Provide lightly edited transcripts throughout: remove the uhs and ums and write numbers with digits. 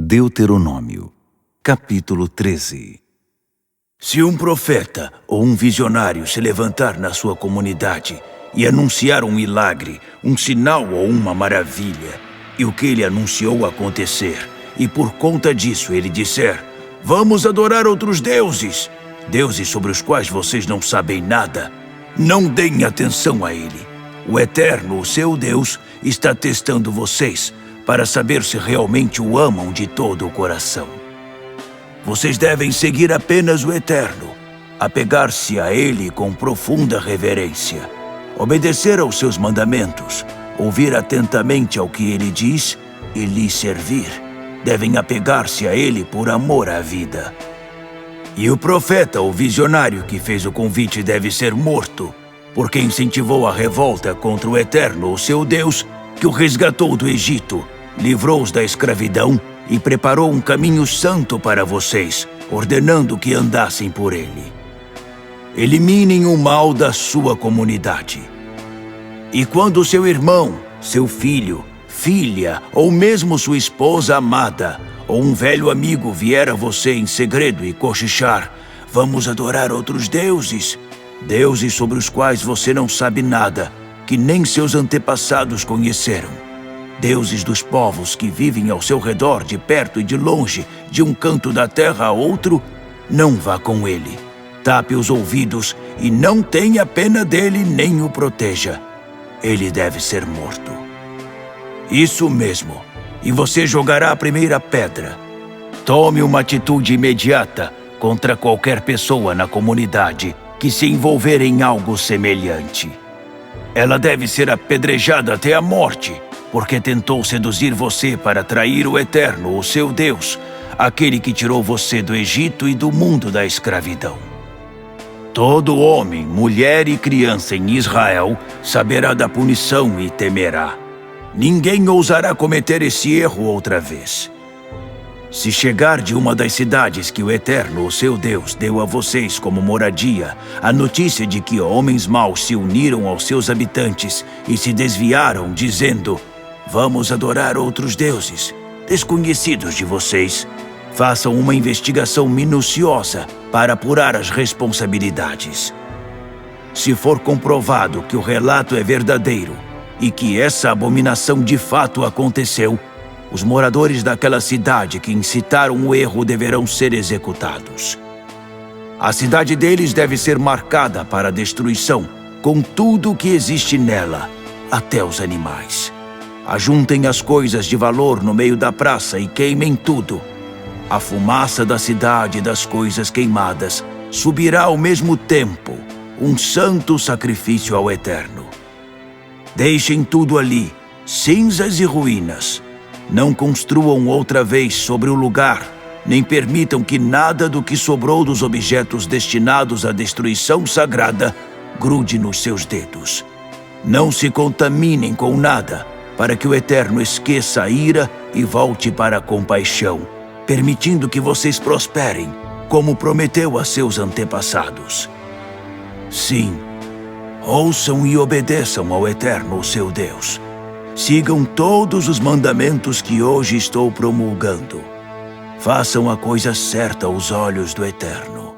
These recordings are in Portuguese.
Deuteronômio, capítulo 13. Se um profeta ou um visionário se levantar na sua comunidade e anunciar um milagre, um sinal ou uma maravilha, e o que ele anunciou acontecer, e por conta disso ele disser: vamos adorar outros deuses, deuses sobre os quais vocês não sabem nada, não deem atenção a ele. O Eterno, o seu Deus, está testando vocês para saber se realmente o amam de todo o coração. Vocês devem seguir apenas o Eterno, apegar-se a Ele com profunda reverência, obedecer aos seus mandamentos, ouvir atentamente ao que Ele diz e lhe servir. Devem apegar-se a Ele por amor à vida. E o profeta ou visionário que fez o convite deve ser morto, porque incentivou a revolta contra o Eterno, o seu Deus, que o resgatou do Egito, livrou-os da escravidão e preparou um caminho santo para vocês, ordenando que andassem por ele. Eliminem o mal da sua comunidade. E quando seu irmão, seu filho, filha ou mesmo sua esposa amada ou um velho amigo vier a você em segredo e cochichar: vamos adorar outros deuses, deuses sobre os quais você não sabe nada, que nem seus antepassados conheceram, deuses dos povos que vivem ao seu redor, de perto e de longe, de um canto da terra a outro, não vá com ele. Tape os ouvidos e não tenha pena dele nem o proteja. Ele deve ser morto. Isso mesmo. E você jogará a primeira pedra. Tome uma atitude imediata contra qualquer pessoa na comunidade que se envolver em algo semelhante. Ela deve ser apedrejada até a morte, porque tentou seduzir você para trair o Eterno, o seu Deus, aquele que tirou você do Egito e do mundo da escravidão. Todo homem, mulher e criança em Israel saberá da punição e temerá. Ninguém ousará cometer esse erro outra vez. Se chegar de uma das cidades que o Eterno, o seu Deus, deu a vocês como moradia, a notícia de que homens maus se uniram aos seus habitantes e se desviaram, dizendo: vamos adorar outros deuses, desconhecidos de vocês, façam uma investigação minuciosa para apurar as responsabilidades. Se for comprovado que o relato é verdadeiro e que essa abominação de fato aconteceu, os moradores daquela cidade que incitaram o erro deverão ser executados. A cidade deles deve ser marcada para a destruição, com tudo o que existe nela, até os animais. Ajuntem as coisas de valor no meio da praça e queimem tudo. A fumaça da cidade e das coisas queimadas subirá ao mesmo tempo, um santo sacrifício ao Eterno. Deixem tudo ali, cinzas e ruínas. Não construam outra vez sobre o lugar, nem permitam que nada do que sobrou dos objetos destinados à destruição sagrada grude nos seus dedos. Não se contaminem com nada, para que o Eterno esqueça a ira e volte para a compaixão, permitindo que vocês prosperem, como prometeu a seus antepassados. Sim, ouçam e obedeçam ao Eterno, o seu Deus. Sigam todos os mandamentos que hoje estou promulgando. Façam a coisa certa aos olhos do Eterno.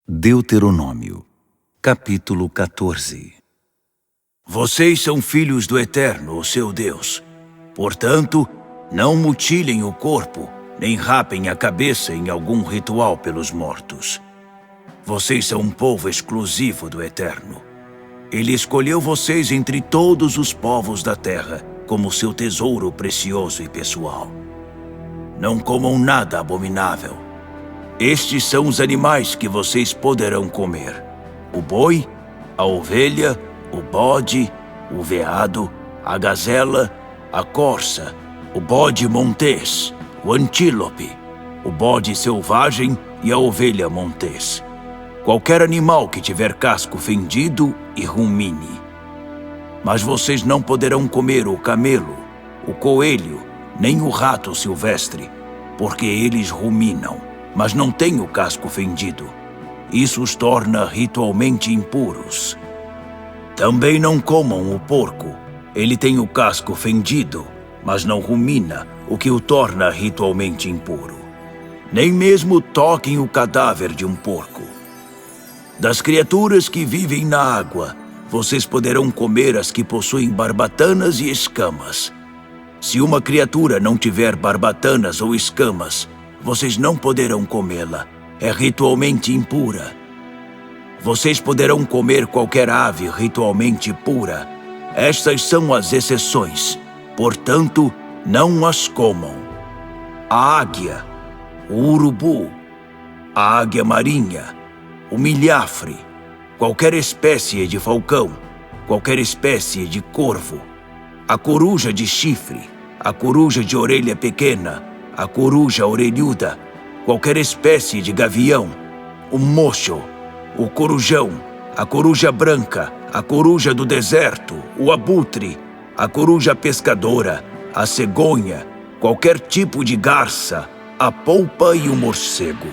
Deuteronômio, capítulo 14. Vocês são filhos do Eterno, o seu Deus. Portanto, não mutilem o corpo, nem rapem a cabeça em algum ritual pelos mortos. Vocês são um povo exclusivo do Eterno. Ele escolheu vocês entre todos os povos da terra como seu tesouro precioso e pessoal. Não comam nada abominável. Estes são os animais que vocês poderão comer: o boi, a ovelha, o bode, o veado, a gazela, a corça, o bode montês, o antílope, o bode selvagem e a ovelha montês. Qualquer animal que tiver casco fendido e rumine. Mas vocês não poderão comer o camelo, o coelho, nem o rato silvestre, porque eles ruminam, mas não têm o casco fendido. Isso os torna ritualmente impuros. Também não comam o porco. Ele tem o casco fendido, mas não rumina, o que o torna ritualmente impuro. Nem mesmo toquem o cadáver de um porco. Das criaturas que vivem na água, vocês poderão comer as que possuem barbatanas e escamas. Se uma criatura não tiver barbatanas ou escamas, vocês não poderão comê-la. É ritualmente impura. Vocês poderão comer qualquer ave ritualmente pura. Estas são as exceções. Portanto, não as comam. A águia, o urubu, a águia marinha, o milhafre, qualquer espécie de falcão, qualquer espécie de corvo, a coruja de chifre, a coruja de orelha pequena, a coruja orelhuda, qualquer espécie de gavião, o mocho, o corujão, a coruja branca, a coruja do deserto, o abutre, a coruja pescadora, a cegonha, qualquer tipo de garça, a polpa e o morcego.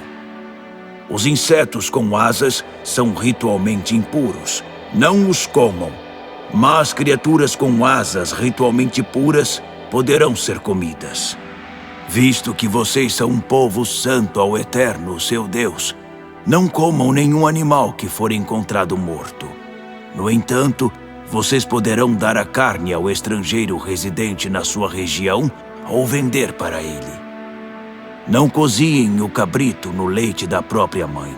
Os insetos com asas são ritualmente impuros. Não os comam, mas criaturas com asas ritualmente puras poderão ser comidas. Visto que vocês são um povo santo ao Eterno, seu Deus, não comam nenhum animal que for encontrado morto. No entanto, vocês poderão dar a carne ao estrangeiro residente na sua região ou vender para ele. Não coziem o cabrito no leite da própria mãe.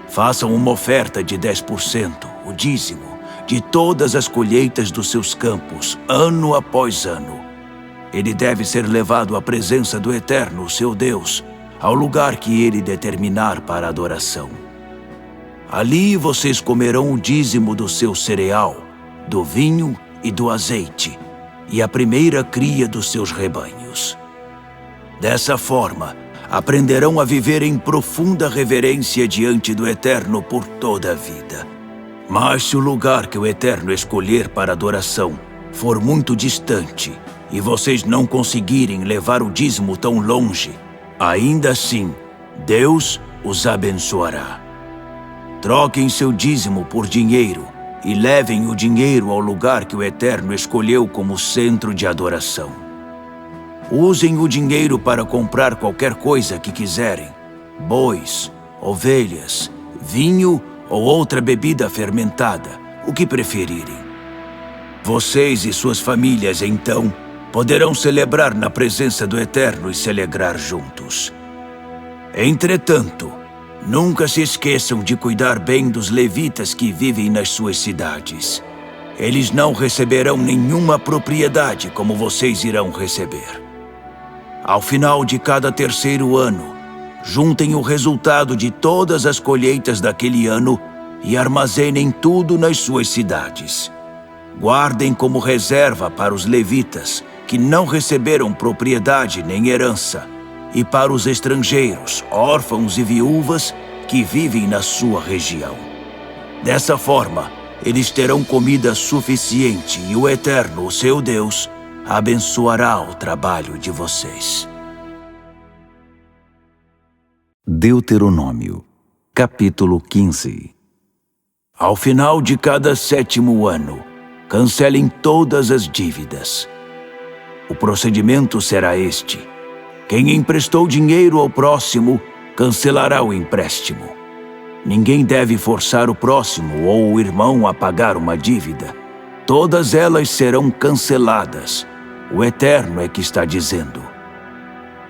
Façam uma oferta de 10%, o dízimo, de todas as colheitas dos seus campos, ano após ano. Ele deve ser levado à presença do Eterno, seu Deus, ao lugar que ele determinar para adoração. Ali vocês comerão o dízimo do seu cereal, do vinho e do azeite, e a primeira cria dos seus rebanhos. Dessa forma, aprenderão a viver em profunda reverência diante do Eterno por toda a vida. Mas se o lugar que o Eterno escolher para adoração for muito distante, e vocês não conseguirem levar o dízimo tão longe, ainda assim, Deus os abençoará. Troquem seu dízimo por dinheiro e levem o dinheiro ao lugar que o Eterno escolheu como centro de adoração. Usem o dinheiro para comprar qualquer coisa que quiserem: bois, ovelhas, vinho ou outra bebida fermentada, o que preferirem. Vocês e suas famílias, então, poderão celebrar na presença do Eterno e se alegrar juntos. Entretanto, nunca se esqueçam de cuidar bem dos levitas que vivem nas suas cidades. Eles não receberão nenhuma propriedade como vocês irão receber. Ao final de cada terceiro ano, juntem o resultado de todas as colheitas daquele ano e armazenem tudo nas suas cidades. Guardem como reserva para os levitas, que não receberam propriedade nem herança, e para os estrangeiros, órfãos e viúvas que vivem na sua região. Dessa forma, eles terão comida suficiente e o Eterno, o seu Deus, abençoará o trabalho de vocês. Deuteronômio, capítulo 15. Ao final de cada 7º ano, cancelem todas as dívidas. O procedimento será este: quem emprestou dinheiro ao próximo, cancelará o empréstimo. Ninguém deve forçar o próximo ou o irmão a pagar uma dívida. Todas elas serão canceladas. O Eterno é que está dizendo.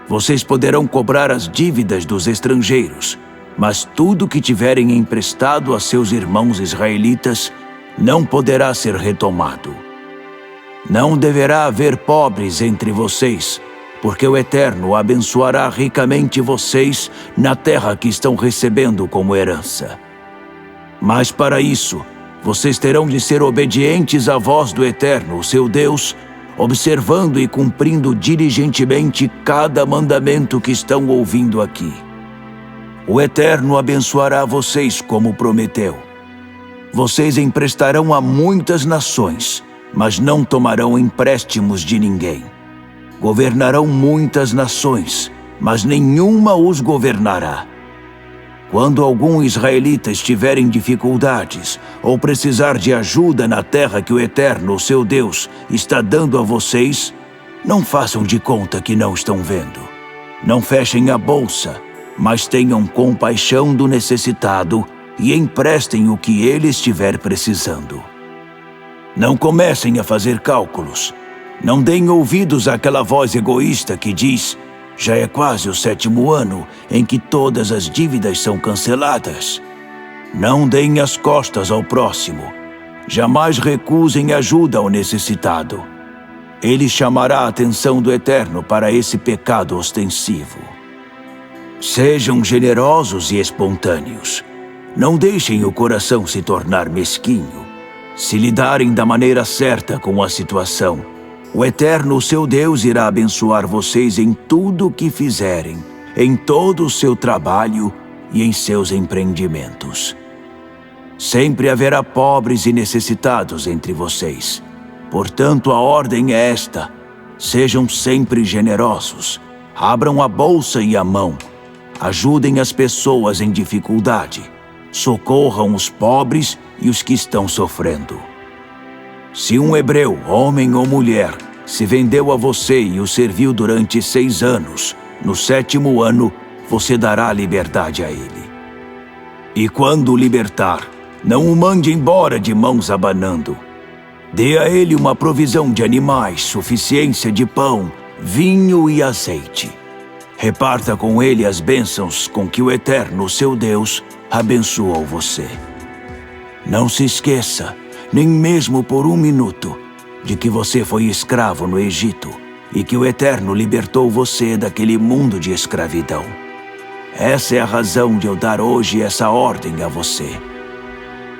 Vocês poderão cobrar as dívidas dos estrangeiros, mas tudo que tiverem emprestado a seus irmãos israelitas não poderá ser retomado. Não deverá haver pobres entre vocês, porque o Eterno abençoará ricamente vocês na terra que estão recebendo como herança. Mas para isso, vocês terão de ser obedientes à voz do Eterno, o seu Deus, observando e cumprindo diligentemente cada mandamento que estão ouvindo aqui. O Eterno abençoará vocês como prometeu. Vocês emprestarão a muitas nações, mas não tomarão empréstimos de ninguém. Governarão muitas nações, mas nenhuma os governará. Quando algum israelita estiver em dificuldades ou precisar de ajuda na terra que o Eterno, seu Deus, está dando a vocês, Não façam de conta que não estão vendo. Não fechem a bolsa, mas tenham compaixão do necessitado e emprestem o que ele estiver precisando. Não comecem a fazer cálculos. Não deem ouvidos àquela voz egoísta que diz: já é quase o 7º ano em que todas as dívidas são canceladas. Não deem as costas ao próximo. Jamais recusem ajuda ao necessitado. Ele chamará a atenção do Eterno para esse pecado ostensivo. Sejam generosos e espontâneos. Não deixem o coração se tornar mesquinho. Se lidarem da maneira certa com a situação, o Eterno, seu Deus, irá abençoar vocês em tudo o que fizerem, em todo o seu trabalho e em seus empreendimentos. Sempre haverá pobres e necessitados entre vocês. Portanto, a ordem é esta: sejam sempre generosos. Abram a bolsa e a mão. Ajudem as pessoas em dificuldade. Socorram os pobres e os que estão sofrendo. Se um hebreu, homem ou mulher, se vendeu a você e o serviu durante 6 anos, no 7º ano, você dará liberdade a ele. E quando o libertar, não o mande embora de mãos abanando. Dê a ele uma provisão de animais, suficiência de pão, vinho e azeite. Reparta com ele as bênçãos com que o Eterno, seu Deus, abençoou você. Não se esqueça, nem mesmo por 1 minuto, de que você foi escravo no Egito e que o Eterno libertou você daquele mundo de escravidão. Essa é a razão de eu dar hoje essa ordem a você.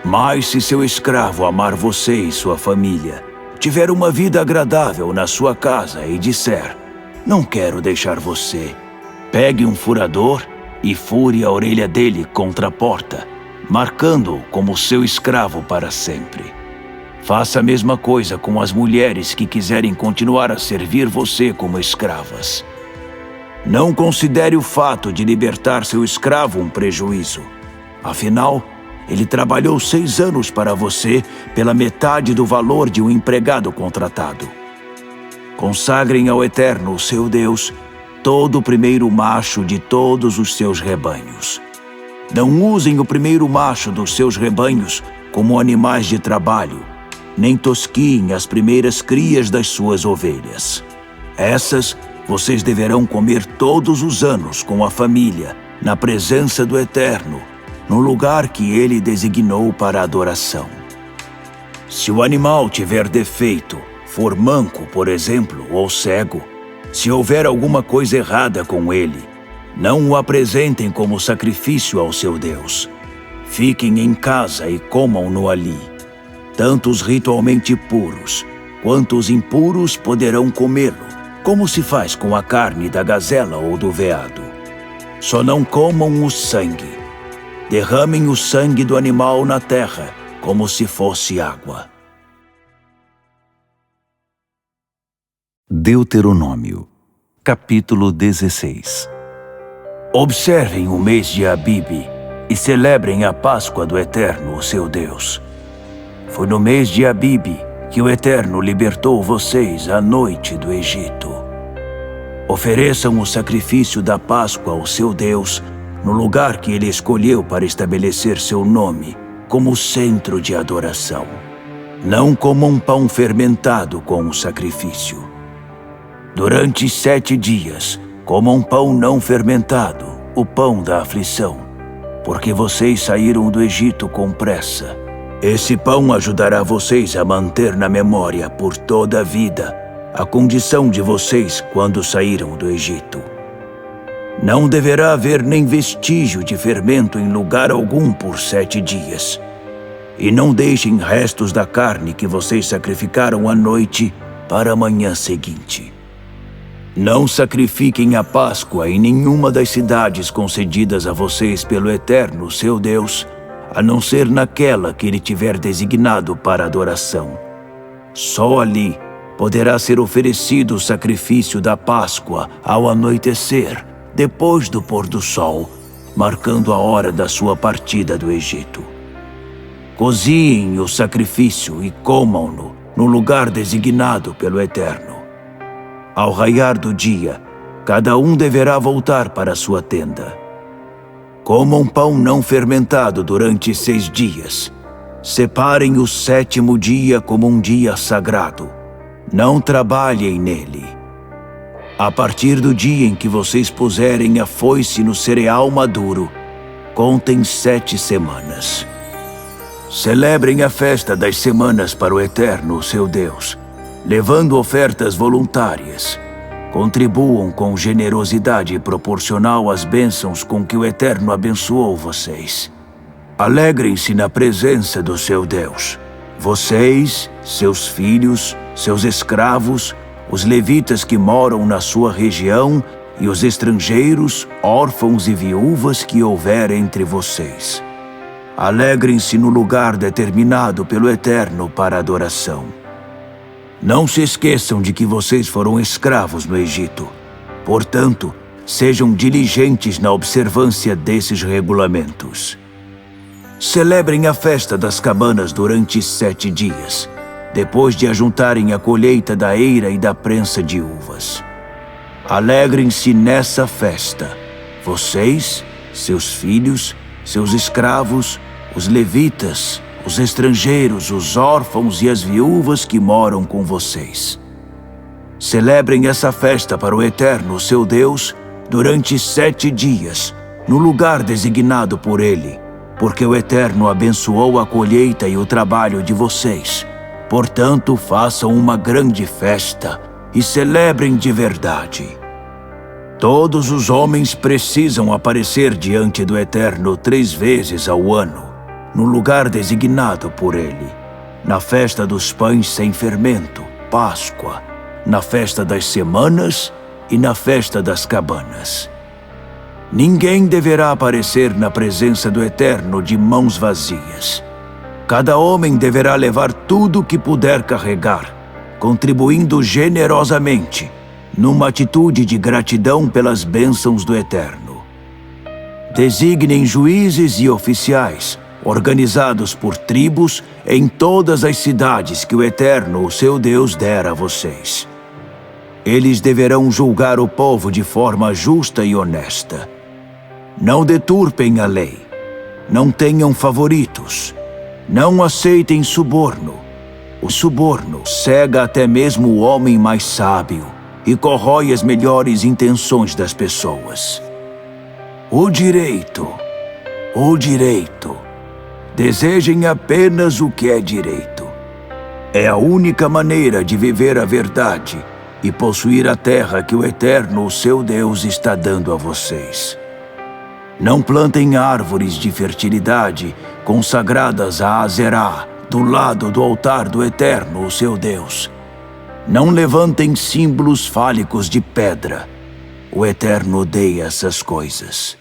Mas se seu escravo amar você e sua família, tiver uma vida agradável na sua casa e disser: não quero deixar você, pegue um furador e fure a orelha dele contra a porta, marcando-o como seu escravo para sempre. Faça a mesma coisa com as mulheres que quiserem continuar a servir você como escravas. Não considere o fato de libertar seu escravo um prejuízo. Afinal, ele trabalhou 6 anos para você pela metade do valor de um empregado contratado. Consagrem ao Eterno, seu Deus, todo o primeiro macho de todos os seus rebanhos. Não usem o primeiro macho dos seus rebanhos como animais de trabalho, nem tosquiem as primeiras crias das suas ovelhas. Essas vocês deverão comer todos os anos com a família, na presença do Eterno, no lugar que ele designou para a adoração. Se o animal tiver defeito, for manco, por exemplo, ou cego, se houver alguma coisa errada com ele, não o apresentem como sacrifício ao seu Deus. Fiquem em casa e comam-no ali. Tanto os ritualmente puros quanto os impuros poderão comê-lo, como se faz com a carne da gazela ou do veado. Só não comam o sangue. Derramem o sangue do animal na terra, como se fosse água. Deuteronômio, capítulo 16. Observem o mês de Abibe e celebrem a Páscoa do Eterno, o seu Deus. Foi no mês de Abibe que o Eterno libertou vocês à noite do Egito. Ofereçam o sacrifício da Páscoa ao seu Deus no lugar que ele escolheu para estabelecer seu nome como centro de adoração. Não comam pão fermentado com o sacrifício. Durante 7 dias, comam pão não fermentado, o pão da aflição, porque vocês saíram do Egito com pressa. Esse pão ajudará vocês a manter na memória por toda a vida a condição de vocês quando saíram do Egito. Não deverá haver nem vestígio de fermento em lugar algum por 7 dias. E não deixem restos da carne que vocês sacrificaram à noite para a manhã seguinte. Não sacrifiquem a Páscoa em nenhuma das cidades concedidas a vocês pelo Eterno, seu Deus, a não ser naquela que ele tiver designado para adoração. Só ali poderá ser oferecido o sacrifício da Páscoa ao anoitecer, depois do pôr do sol, marcando a hora da sua partida do Egito. Coziem o sacrifício e comam-no no lugar designado pelo Eterno. Ao raiar do dia, cada um deverá voltar para sua tenda. Comam pão não fermentado durante 6 dias. Separem o 7º dia como um dia sagrado. Não trabalhem nele. A partir do dia em que vocês puserem a foice no cereal maduro, contem 7 semanas. Celebrem a festa das semanas para o Eterno, seu Deus, levando ofertas voluntárias. Contribuam com generosidade proporcional às bênçãos com que o Eterno abençoou vocês. Alegrem-se na presença do seu Deus. Vocês, seus filhos, seus escravos, os levitas que moram na sua região e os estrangeiros, órfãos e viúvas que houver entre vocês. Alegrem-se no lugar determinado pelo Eterno para adoração. Não se esqueçam de que vocês foram escravos no Egito. Portanto, sejam diligentes na observância desses regulamentos. Celebrem a festa das cabanas durante 7 dias, depois de ajuntarem a colheita da eira e da prensa de uvas. Alegrem-se nessa festa, vocês, seus filhos, seus escravos, os levitas, os estrangeiros, os órfãos e as viúvas que moram com vocês. Celebrem essa festa para o Eterno, seu Deus, durante 7 dias, no lugar designado por Ele, porque o Eterno abençoou a colheita e o trabalho de vocês. Portanto, façam uma grande festa e celebrem de verdade. Todos os homens precisam aparecer diante do Eterno 3 vezes ao ano, no lugar designado por Ele, na festa dos pães sem fermento, Páscoa, na festa das semanas e na festa das cabanas. Ninguém deverá aparecer na presença do Eterno de mãos vazias. Cada homem deverá levar tudo o que puder carregar, contribuindo generosamente, numa atitude de gratidão pelas bênçãos do Eterno. Designem juízes e oficiais, organizados por tribos em todas as cidades que o Eterno, o seu Deus, der a vocês. Eles deverão julgar o povo de forma justa e honesta. Não deturpem a lei. Não tenham favoritos. Não aceitem suborno. O suborno cega até mesmo o homem mais sábio e corrói as melhores intenções das pessoas. O direito. Desejem apenas o que é direito. É a única maneira de viver a verdade e possuir a terra que o Eterno, o seu Deus, está dando a vocês. Não plantem árvores de fertilidade consagradas a Azerá, do lado do altar do Eterno, o seu Deus. Não levantem símbolos fálicos de pedra. O Eterno odeia essas coisas.